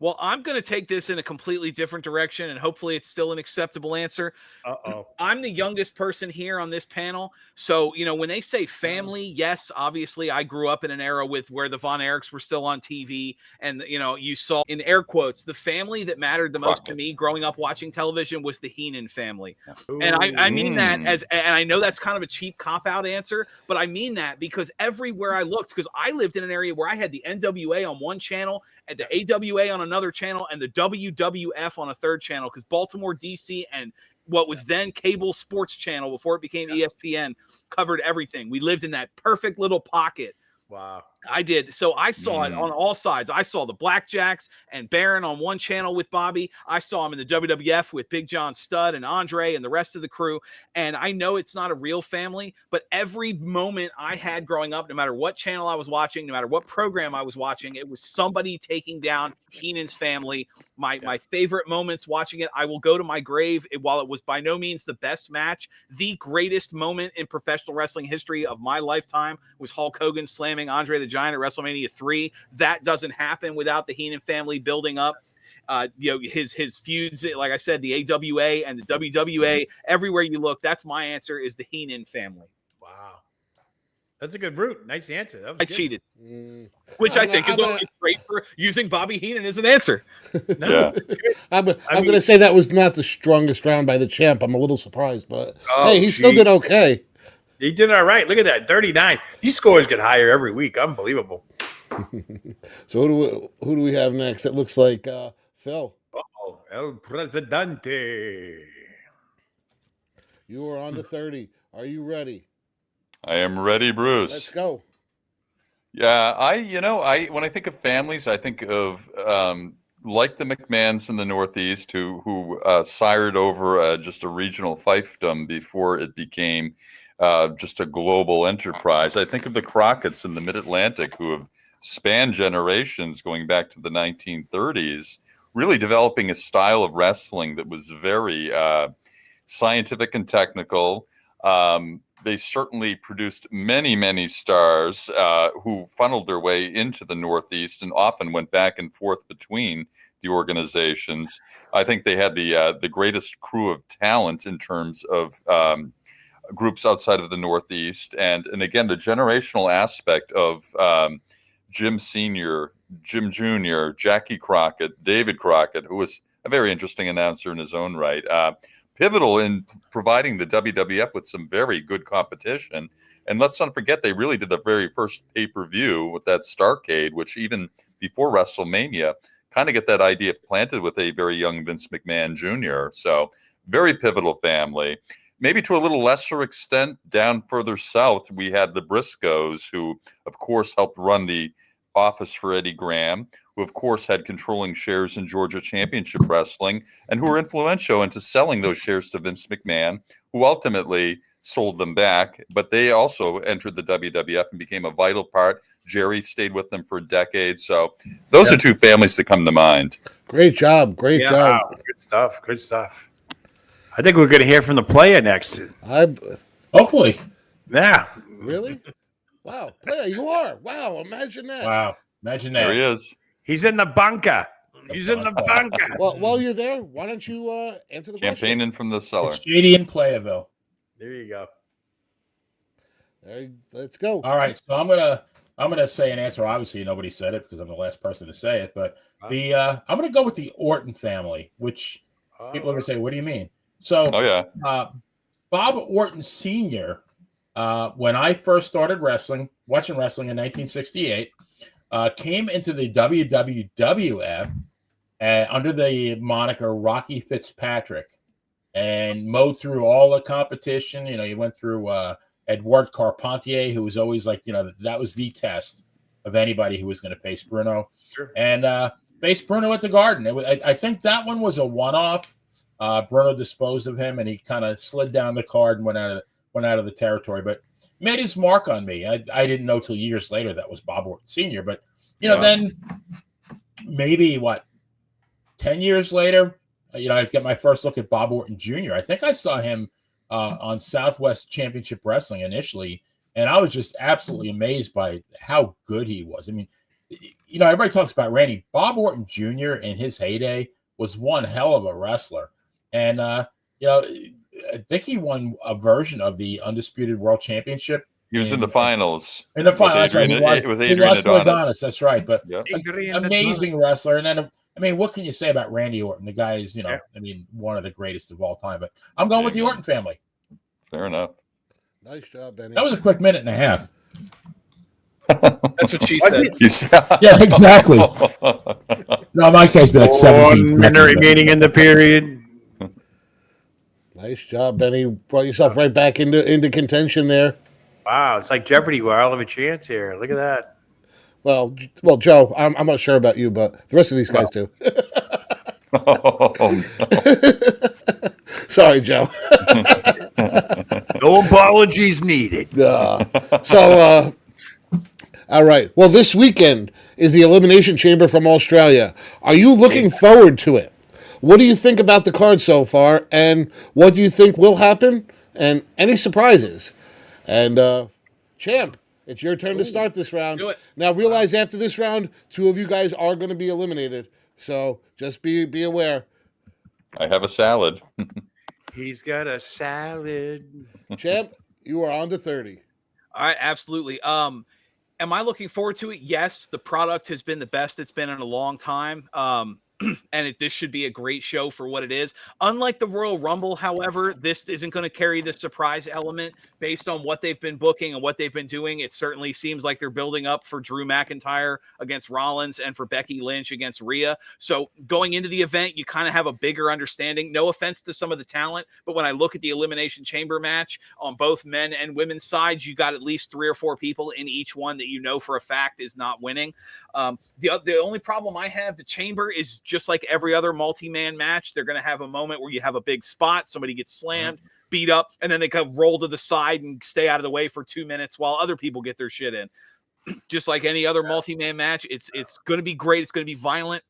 Well, I'm going to take this in a completely different direction, and hopefully it's still an acceptable answer. Uh-oh. I'm the youngest person here on this panel. So, when they say family, yes, obviously I grew up in an era with where the Von Erichs were still on TV. And, you saw in air quotes, the family that mattered the most to me growing up watching television was the Heenan family. And I mean that and I know that's kind of a cheap cop-out answer, but I mean that because everywhere I looked, because I lived in an area where I had the NWA on one channel and the AWA on another channel and the WWF on a third channel, because Baltimore, DC, and what was then cable sports channel before it became ESPN covered everything. We lived in that perfect little pocket. Wow. I did. So I saw it on all sides. I saw the Blackjacks and Baron on one channel with Bobby. I saw him in the WWF with Big John Studd and Andre and the rest of the crew. And I know it's not a real family, but every moment I had growing up, no matter what channel I was watching, no matter what program I was watching, it was somebody taking down Heenan's family. My favorite moments watching it, I will go to my grave. While it was by no means the best match, the greatest moment in professional wrestling history of my lifetime was Hulk Hogan slamming Andre the Giant at WrestleMania 3. That doesn't happen without the Heenan family building up. His feuds, like I said, the AWA and the WWA, everywhere you look, that's my answer, is the Heenan family. Wow. That's a good route. Nice answer. That was I good. cheated. Which I think is only great for using Bobby Heenan as an answer. Yeah. I'm going to say that was not the strongest round by the champ. I'm a little surprised, but hey, he still did okay. He did all right. Look at that, 39. These scores get higher every week. Unbelievable. So who do we have next? It looks like Phil. Uh-oh, El Presidente. You are on to 30. Are you ready? I am ready, Bruce. Let's go. Yeah, when I think of families, I think of like the McMahons in the Northeast, who sired over just a regional fiefdom before it became just a global enterprise. I think of the Crockett's in the Mid-Atlantic, who have spanned generations going back to the 1930s, really developing a style of wrestling that was very scientific and technical. They certainly produced many, many stars who funneled their way into the Northeast and often went back and forth between the organizations. I think they had the greatest crew of talent in terms of groups outside of the Northeast. And again, the generational aspect of Jim Sr., Jim Jr., Jackie Crockett, David Crockett, who was a very interesting announcer in his own right, pivotal in providing the WWF with some very good competition. And let's not forget, they really did the very first pay-per-view with that Starrcade, which even before WrestleMania, kind of get that idea planted with a very young Vince McMahon Jr. So very pivotal family. Maybe to a little lesser extent, down further south, we had the Briscoes, who, of course, helped run the office for Eddie Graham, who, of course, had controlling shares in Georgia Championship Wrestling, and who were influential into selling those shares to Vince McMahon, who ultimately sold them back. But they also entered the WWF and became a vital part. Jerry stayed with them for decades. So those are two families that come to mind. Great job. Great job. Wow. Good stuff. Good stuff. I think we're going to hear from the player next. Hopefully. Yeah. Really? Wow. Player, you are. Wow. Imagine that. Wow. Imagine that. There he is. He's in the bunker. He's in the bunker. Well, while you're there, why don't you answer the question? Campaigning from the cellar. It's JD in Playerville. There you go. Let's go. All right. So I'm gonna say an answer. Obviously, nobody said it because I'm the last person to say it. But I'm gonna go with the Orton family, which people are gonna say, "What do you mean?" So, Bob Orton Sr., when I first started watching wrestling in 1968, came into the WWF under the moniker Rocky Fitzpatrick. and mowed through all the competition. You know, he went through Edouard Carpentier, who was always like, you know, that was the test of anybody who was going to face Bruno. Sure. And faced Bruno at the Garden. I think that one was a one-off. Bruno disposed of him, and he kind of slid down the card and went out of the territory, but made his mark on me. I didn't know till years later that was Bob Orton Sr., but, you know, then maybe, 10 years later, you know, I get my first look at Bob Orton Jr. I think I saw him on Southwest Championship Wrestling initially, and I was just absolutely amazed by how good he was. I mean, you know, everybody talks about Randy. Bob Orton Jr. in his heyday was one hell of a wrestler. And, you know, I think he won a version of the Undisputed World Championship. He was in the finals. In the finals, with Adrian Adonis. That's right. But yeah. Amazing wrestler. And then, I mean, what can you say about Randy Orton? The guy is, you know, I mean, one of the greatest of all time. But I'm going with the Orton family. Fair enough. Nice job, Benny. That was a quick minute and a half. That's what she said. Yeah, exactly. No, in my case, be like 17 minute remaining in the period. Nice job, Benny. Brought yourself right back into contention there. Wow, it's like Jeopardy where I'll have a chance here. Look at that. Well, Joe, I'm not sure about you, but the rest of these guys do. Oh, no. Sorry, Joe. No apologies needed. So, all right. Well, this weekend is the Elimination Chamber from Australia. Are you looking forward to it? What do you think about the card so far, and what do you think will happen, and any surprises? And, Champ, it's your turn to start this round. Do it. Now, realize after this round, 2 of you guys are going to be eliminated, so just be aware. I have a salad. He's got a salad. Champ, you are on to 30. All right, absolutely. Am I looking forward to it? Yes, the product has been the best it's been in a long time. And this should be a great show for what it is. Unlike the Royal Rumble, however, this isn't going to carry the surprise element based on what they've been booking and what they've been doing. It certainly seems like they're building up for Drew McIntyre against Rollins and for Becky Lynch against Rhea. So going into the event, you kind of have a bigger understanding. No offense to some of the talent, but when I look at the Elimination Chamber match on both men and women's sides, you got at least 3 or 4 people in each one that you know for a fact is not winning. The only problem I have, the Chamber is just like every other multi-man match. They're going to have a moment where you have a big spot, somebody gets slammed, beat up, and then they kind of roll to the side and stay out of the way for 2 minutes while other people get their shit in. Just like any other multi-man match, it's going to be great. It's going to be violent.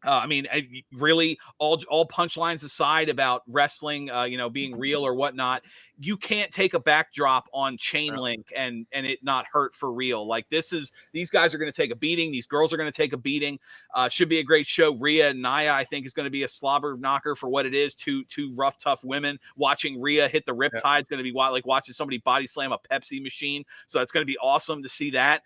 I mean, really, all punchlines aside about wrestling, you know, being real or whatnot, you can't take a backdrop on chain link and it not hurt for real. Like these guys are going to take a beating. These girls are going to take a beating. Should be a great show. Rhea and Nia, I think, is going to be a slobber knocker for what it is. Two rough, tough women. Watching Rhea hit the riptide is going to be like watching somebody body slam a Pepsi machine. So it's going to be awesome to see that.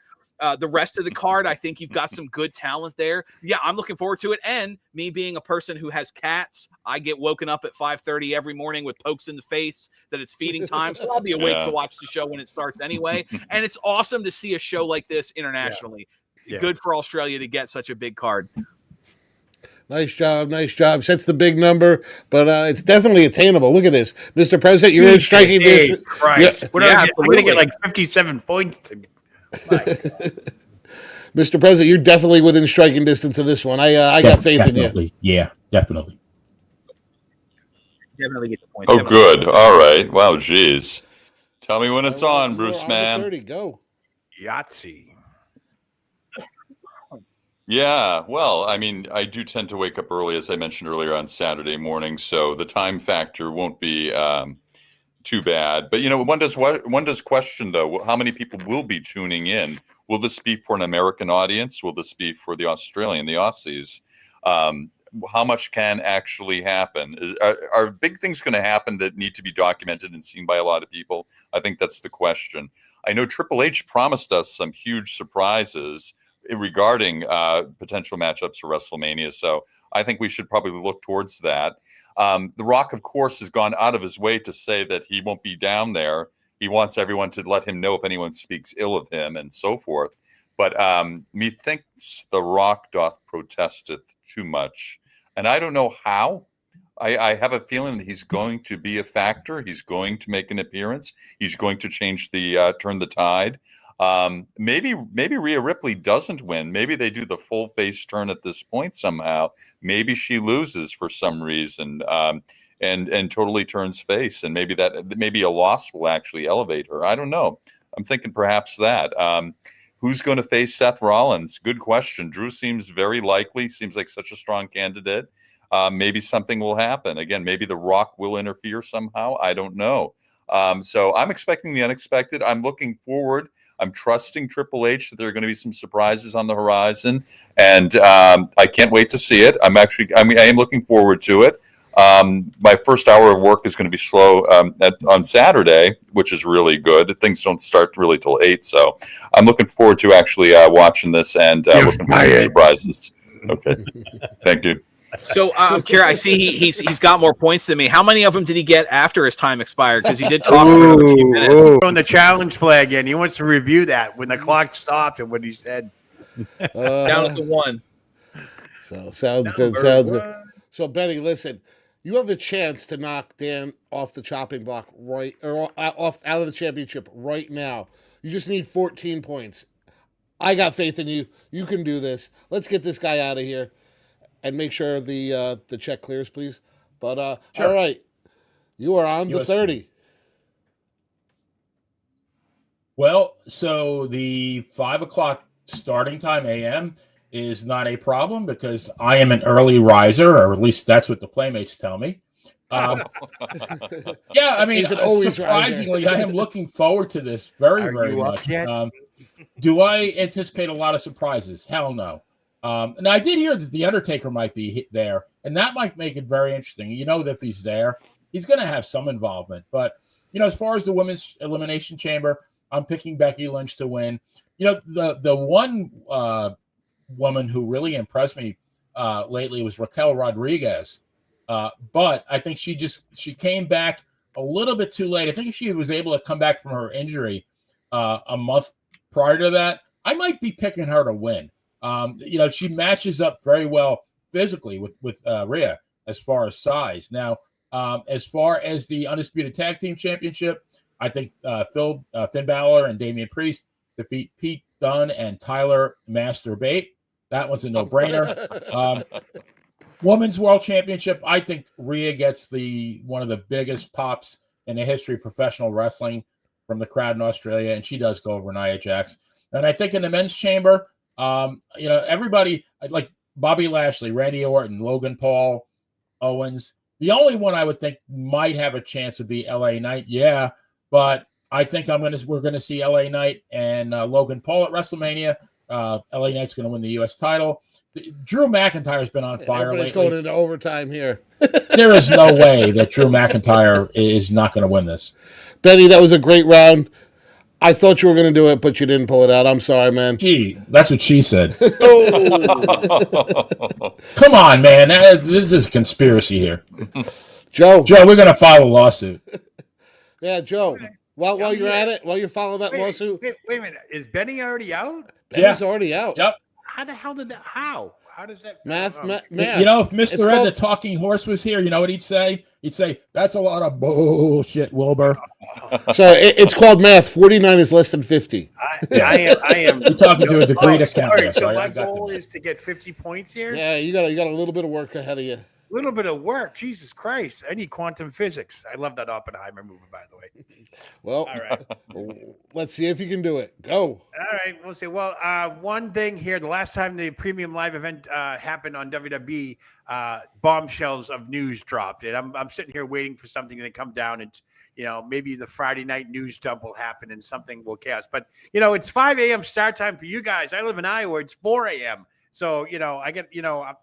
The rest of the card, I think you've got some good talent there. Yeah, I'm looking forward to it. And me being a person who has cats, I get woken up at 5:30 every morning with pokes in the face that it's feeding time. So I'll be awake to watch the show when it starts anyway. And it's awesome to see a show like this internationally. Yeah. Good for Australia to get such a big card. Nice job. Sets the big number, but it's definitely attainable. Look at this. Mr. President, you're in striking distance. Christ. I'm going to get like 57 points. Mr. President, you're definitely within striking distance of this one. I got faith definitely. in you. Yeah, definitely. Definitely get the point. Oh, good. All right. Wow, geez. Tell me when it's on, Bruce, man. 30, go. Yahtzee. Yeah, well, I mean, I do tend to wake up early, as I mentioned earlier, on Saturday morning, so the time factor won't be too bad. But, you know, one does question, though, how many people will be tuning in? Will this be for an American audience? Will this be for the Australian, the Aussies? How much can actually happen? Are big things going to happen that need to be documented and seen by a lot of people? I think that's the question. I know Triple H promised us some huge surprises regarding potential matchups for WrestleMania, so I think we should probably look towards that. The Rock, of course, has gone out of his way to say that he won't be down there. He wants everyone to let him know if anyone speaks ill of him and so forth. But methinks the Rock doth protesteth too much. And I don't know how. I have a feeling that he's going to be a factor. He's going to make an appearance. He's going to change the turn the tide. Maybe Rhea Ripley doesn't win. Maybe they do the full face turn at this point somehow. Maybe she loses for some reason and totally turns face. And maybe a loss will actually elevate her. I don't know. I'm thinking perhaps that. Who's going to face Seth Rollins? Good question. Drew seems very likely. Seems like such a strong candidate. Maybe something will happen. Again, maybe The Rock will interfere somehow. I don't know. So I'm expecting the unexpected. I'm looking forward. I'm trusting Triple H that there are going to be some surprises on the horizon, and I can't wait to see it. I am looking forward to it. My first hour of work is going to be slow on Saturday, which is really good. Things don't start really till 8, so I'm looking forward to actually watching this and looking for some surprises. Okay, thank you. So I'm curious. I see he's got more points than me. How many of them did he get after his time expired? Because he did talk for another few minutes. On the challenge flag, and he wants to review that when the clock stopped and what he said. Down to 1. So sounds good. Sounds good. So Benny, listen, you have the chance to knock Dan off the chopping block out of the championship right now. You just need 14 points. I got faith in you. You can do this. Let's get this guy out of here. And make sure the check clears, please. But sure. All right, you are on the 30. Well, so the 5 o'clock starting time a.m. is not a problem because I am an early riser, or at least that's what the playmates tell me. Yeah, I mean, surprisingly, I am looking forward to this very much. Do I anticipate a lot of surprises? Hell no. Now, I did hear that The Undertaker might be there, and that might make it very interesting. You know that if he's there, he's going to have some involvement. But, as far as the Women's Elimination Chamber, I'm picking Becky Lynch to win. The one woman who really impressed me lately was Raquel Rodriguez. But I think she came back a little bit too late. I think if she was able to come back from her injury a month prior to that, I might be picking her to win. She matches up very well physically with Rhea as far as size. Now, as far as the Undisputed Tag Team Championship, I think Finn Balor and Damian Priest defeat Pete Dunne and Tyler Masturbate. That one's a no-brainer. Women's World Championship, I think Rhea gets one of the biggest pops in the history of professional wrestling from the crowd in Australia, and she does go over Nia Jax. And I think in the men's chamber, everybody like Bobby Lashley, Randy Orton, Logan Paul, Owens. The only one I would think might have a chance would be LA Knight. Yeah, but I think we're gonna see LA Knight and Logan Paul at WrestleMania. LA Knight's gonna win the U.S. title. Drew McIntyre's been on fire lately. Everybody's going into overtime here. There is no way that Drew McIntyre is not going to win this. Benny, that was a great round. I thought you were going to do it, but you didn't pull it out. I'm sorry, man. Gee, that's what she said. Come on, man. This is conspiracy here. Joe, we're going to file a lawsuit. Yeah, Joe. While you're at it, while you're following that lawsuit. Wait a minute. Is Benny already out? Benny's already out. Yep. How the hell did that? How does that? Math. If Mr. Ed, the talking horse, was here, you know what he'd say? He'd say, that's a lot of bullshit, Wilbur. So it's called math. 49 is less than 50. I am. You're talking to a degree accountant. So my goal is to get 50 points here? Yeah, you got a little bit of work ahead of you. A little bit of work. Jesus Christ. I need quantum physics. I love that Oppenheimer movie, by the way. Well, all right. Let's see if you can do it. Go. All right. We'll see. Well, one thing here. The last time the premium live event happened on WWE, bombshells of news dropped. And I'm sitting here waiting for something to come down. And, maybe the Friday night news dump will happen and something will chaos. But, it's 5 a.m. start time for you guys. I live in Iowa. It's 4 a.m. So, I get,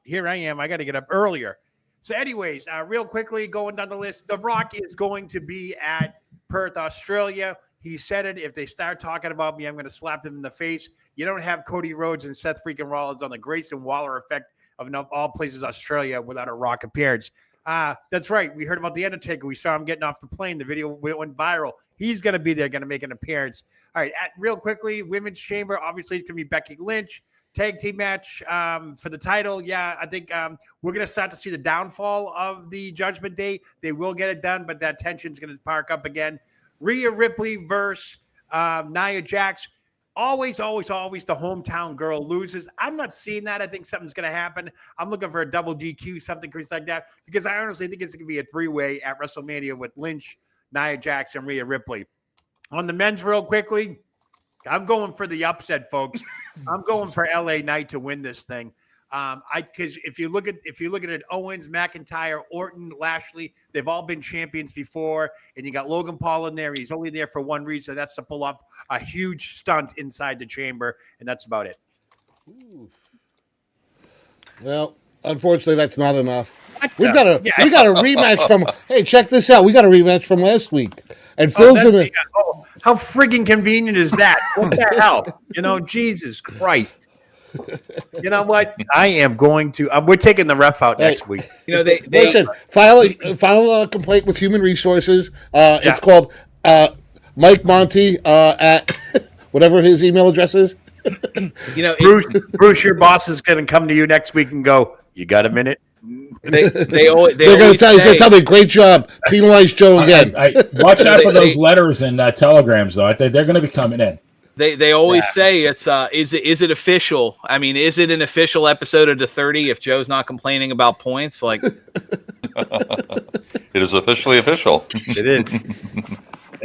here I am. I got to get up earlier. So anyways, real quickly, going down the list, The Rock is going to be at Perth, Australia. He said it. If they start talking about me, I'm going to slap them in the face. You don't have Cody Rhodes and Seth freaking Rollins on the Grayson Waller effect of all places Australia without a Rock appearance. That's right. We heard about The Undertaker. We saw him getting off the plane. The video went viral. He's going to be there, going to make an appearance. All right, real quickly, Women's Chamber, obviously it's going to be Becky Lynch. tag team match for the title. Yeah, I think we're going to start to see the downfall of the Judgment Day. They will get it done, but that tension's going to spark up again. Rhea Ripley versus Nia Jax. Always the hometown girl loses. I'm not seeing that. I think something's going to happen. I'm looking for a double DQ, something like that, because I honestly think it's going to be a three-way at WrestleMania with Lynch, Nia Jax, and Rhea Ripley. On the men's real quickly, I'm going for the upset, folks. I'm going for LA Knight to win this thing. Because if you look at it, Owens, McIntyre, Orton, Lashley, they've all been champions before, and you got Logan Paul in there. He's only there for one reason. That's to pull up a huge stunt inside the chamber, and that's about it. Well, unfortunately, that's not enough. We got a rematch from. Hey, check this out. We got a rematch from last week, and Phil's in the. How friggin' convenient is that? What the hell? Jesus Christ. You know what? I am going to. We're taking the ref out next week. They listen. File a complaint with Human Resources. It's called Mike Monty at whatever his email address is. Bruce, your boss is going to come to you next week and go, "You got a minute?" They're going to tell. He's going to tell me, "Great job, penalize Joe again." Watch out for those letters and telegrams, though. They're going to be coming in. They always say it's is it official? I mean, is it an official episode of the 30 if Joe's not complaining about points? Like, it is officially official. It is.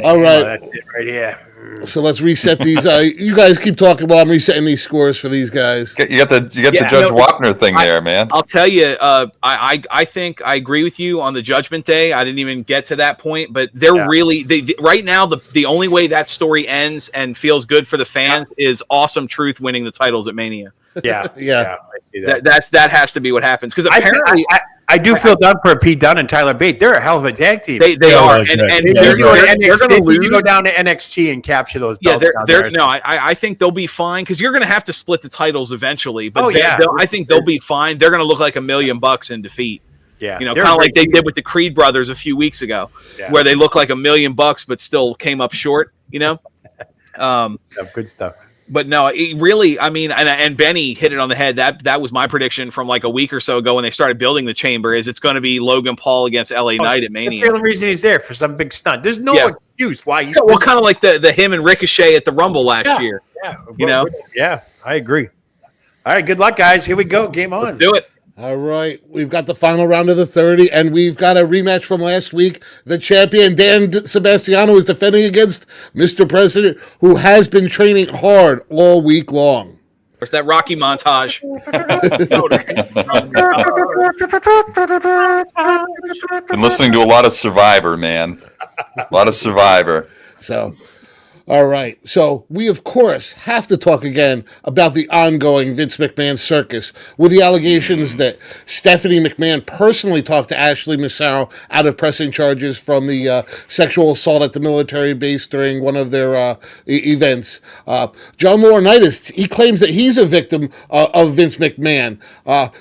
All right, that's it right here. So let's reset these. You guys keep talking while I'm resetting these scores for these guys. You got the Judge Wapner thing there, man. I'll tell you. I think I agree with you on the Judgment Day. I didn't even get to that point, but they're really right now. The only way that story ends and feels good for the fans is Awesome Truth winning the titles at Mania. Yeah. I see that. That has to be what happens because apparently. I do feel done for Pete Dunne and Tyler Bate. They're a hell of a tag team. They are, and they're going to lose. You go down to NXT and capture those belts. Yeah, I think they'll be fine because you're going to have to split the titles eventually. But I think they'll be fine. They're going to look like $1 million in defeat. Yeah, kind of like they did with the Creed brothers a few weeks ago, where they look like $1 million but still came up short. Good stuff. But no, it really, I mean, and Benny hit it on the head. That was my prediction from like a week or so ago when they started building the chamber. Is it's going to be Logan Paul against LA Knight at Mania? That's the only reason he's there, for some big stunt. There's no excuse why you. Well, kind of like the him and Ricochet at the Rumble last year. Yeah, Yeah, I agree. All right, good luck, guys. Here we go. Game on. Let's do it. All right, we've got the final round of the 30, and we've got a rematch from last week. The champion, Dan Sebastiano, is defending against Mr. President, who has been training hard all week long. Where's that Rocky montage? Been listening to a lot of Survivor, man. A lot of Survivor. So... All right, so we, of course, have to talk again about the ongoing Vince McMahon circus with the allegations that Stephanie McMahon personally talked to Ashley Massaro out of pressing charges from the sexual assault at the military base during one of their events. John Laurinaitis, he claims that he's a victim of Vince McMahon.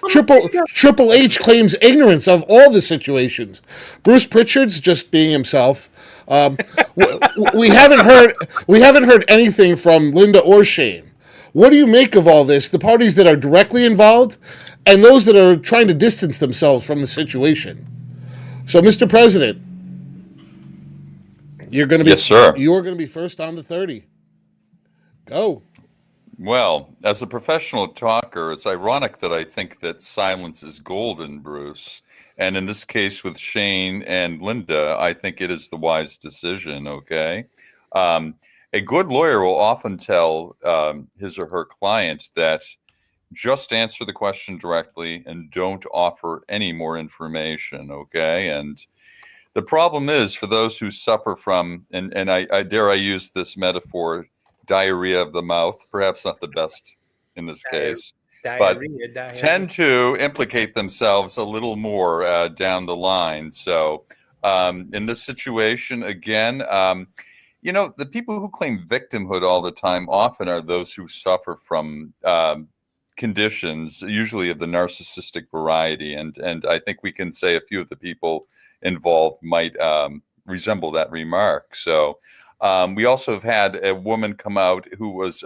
Triple H claims ignorance of all the situations. Bruce Pritchard's just being himself. We haven't heard anything from Linda or Shane. What do you make of all this? The parties that are directly involved and those that are trying to distance themselves from the situation. So, Mr. President, you're going to be yes, sir. You're going to be first on the 30. Go. Well, as a professional talker, it's ironic that I think that silence is golden, Bruce. And in this case with Shane and Linda, I think it is the wise decision, okay? A good lawyer will often tell his or her client that just answer the question directly and don't offer any more information, okay? And the problem is for those who suffer from, and I dare I use this metaphor, diarrhea of the mouth, perhaps not the best in this case. Diarrhea. Tend to implicate themselves a little more down the line. So in this situation, again, the people who claim victimhood all the time often are those who suffer from conditions, usually of the narcissistic variety. And I think we can say a few of the people involved might resemble that remark. So we also have had a woman come out who was,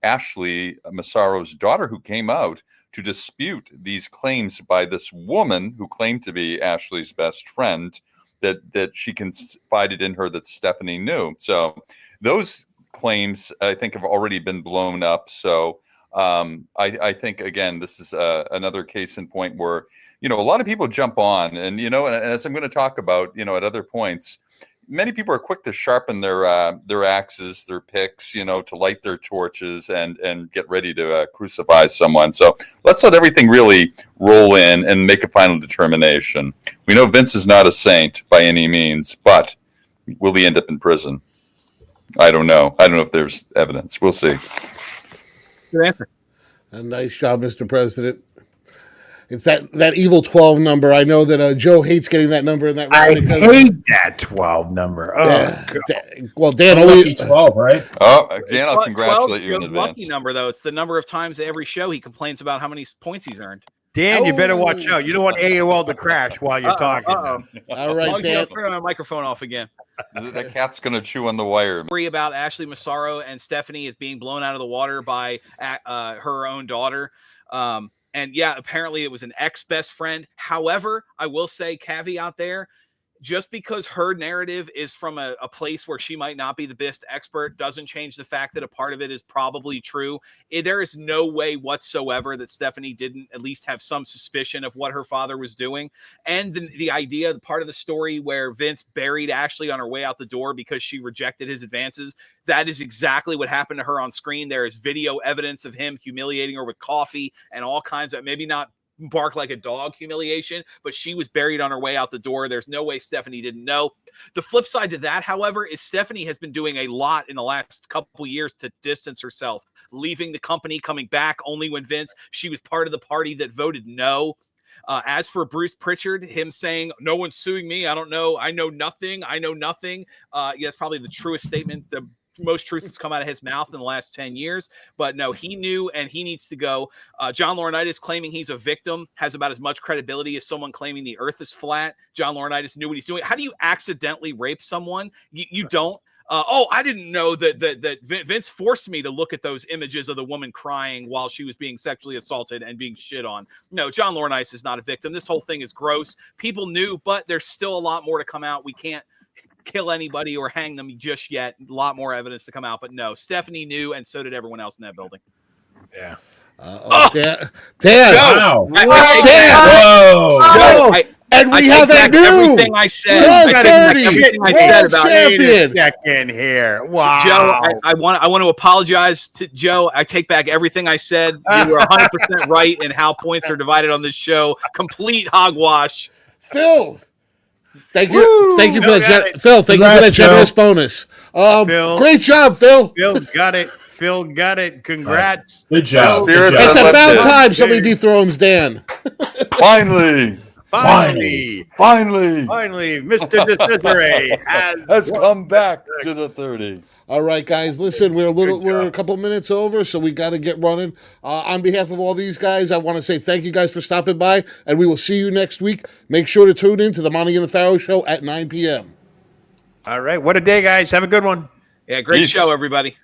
Ashley Massaro's daughter, who came out to dispute these claims by this woman who claimed to be Ashley's best friend, that she confided in her that Stephanie knew. So those claims, I think, have already been blown up. So I think, again, this is another case in point where, a lot of people jump on, and, and as I'm going to talk about, at other points, many people are quick to sharpen their axes, their picks, to light their torches and get ready to crucify someone. So let's let everything really roll in and make a final determination. We know Vince is not a saint by any means, but will he end up in prison? I don't know. I don't know if there's evidence. We'll see. Good answer. A nice job, Mr. President. It's that evil 12 number. I know that Joe hates getting that number in that round. I hate that 12 number. Oh, yeah. Well, Dan, only 12, right? Oh, Dan, I'll congratulate you in advance. Lucky number, though. It's the number of times every show he complains about how many points he's earned. Dan, you better watch out. You don't want AOL to crash while you're talking. All right, Dan. Turn my microphone off again. The cat's going to chew on the wire. Worry about Ashley Massaro and Stephanie is being blown out of the water by her own daughter. And yeah, apparently it was an ex-best friend. However, I will say, caveat there, just because her narrative is from a place where she might not be the best expert doesn't change the fact that a part of it is probably true. There is no way whatsoever that Stephanie didn't at least have some suspicion of what her father was doing. And the idea, the part of the story where Vince buried Ashley on her way out the door because she rejected his advances, that is exactly what happened to her on screen. There is video evidence of him humiliating her with coffee and all kinds of, maybe not bark like a dog humiliation, but she was buried on her way out the door. There's no way Stephanie didn't know. The flip side to that, however, is Stephanie has been doing a lot in the last couple years to distance herself, leaving the company, coming back only when she was part of the party that voted no. As for Bruce Pritchard, him saying, no one's suing me, I don't know, I know nothing. That's probably the truest statement, the most truth that's come out of his mouth in the last 10 years. But no, he knew, and he needs to go. John Laurinaitis claiming he's a victim has about as much credibility as someone claiming the earth is flat. John Laurinaitis knew what he's doing. How do you accidentally rape someone? You don't. I didn't know that Vince forced me to look at those images of the woman crying while she was being sexually assaulted and being shit on. No, John Laurinaitis is not a victim. This whole thing is gross. People knew, but there's still a lot more to come out. We can't kill anybody or hang them just yet. A lot more evidence to come out, but no, Stephanie knew, and so did everyone else in that building. Yeah. Dan! Wow! Dan! Whoa! And we have a new everything I said. Everything I said about champion. Check in here. Wow, Joe! I want to apologize to Joe. I take back everything I said. You were 100% right in how points are divided on this show. Complete hogwash. Phil. Thank you for that, Phil. Thank you for that generous bonus. Phil, great job, Phil. Phil got it. Congrats. Good job. It's about time somebody dethrones Dan. Finally, Mr. Desiree has come back to the 30. All right, guys, listen, we're a couple minutes over, so we got to get running. On behalf of all these guys, I want to say thank you guys for stopping by, and we will see you next week. Make sure to tune in to the Monty and the Pharaoh show at 9 p.m. All right, what a day, guys. Have a good one. Yeah, great show, everybody.